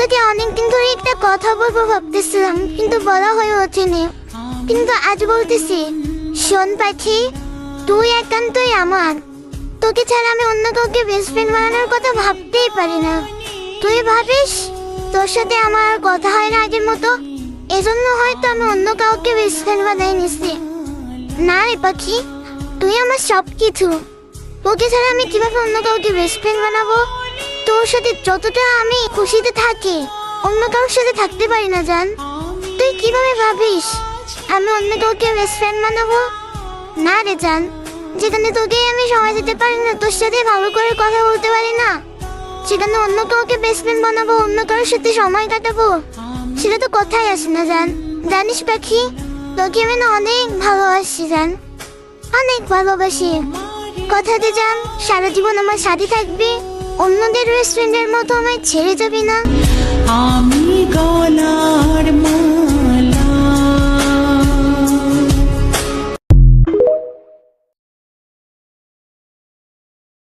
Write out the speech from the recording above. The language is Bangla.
তোকে অনেকদিন ধরে একটা কথা বলবো ভাবতেছিলাম, কিন্তু বলা হয়ে ওঠেনি। কিন্তু আজ বলতেছি, শোন পাখি, তুই একান্তই আমার। তোকে ছাড়া আমি অন্য কাউকে বেস্ট ফ্রেন্ড বানানোর কথা ভাবতেই পারি না। তুই ভাবিস তোর সাথে আমার আর কথা হয় না আগের মতো, এজন্য হয়তো আমি অন্য কাউকে বেস্ট ফ্রেন্ড বানাই নিছি। না রে পাখি, তুই আমার সব কিছু। তোকে ছাড়া আমি কিভাবে অন্য কাউকে বেস্ট ফ্রেন্ড বানাবো? তোর সাথে যতটা আমি খুশিতে থাকি, অন্য কারোর সাথে থাকতে পারি না জান। তুই কিভাবে ভাবিস আমি অন্য কাউকে বেস্ট ফ্রেন্ড বানাবো? না রে জান, যেখানে তোকে আমি সময় দিতে পারি না, তোর সাথে ভালো করে কথা বলতে পারি না, সেখানে অন্য কাউকে বেস্ট ফ্রেন্ড বানাবো, অন্য কারোর সাথে সময় কাটাবো, সেটা তো কথাই আসে না জান। জানিস পাখি, তোকে আমি না অনেক ভালোবাসি জান, অনেক ভালোবাসি। কথা দে জান, সারা জীবন আমার সাথে থাকবি, অন্যদের বেস্ট ফ্রেন্ডের মতো আমায় ছেড়ে যাবি না। আমি গলা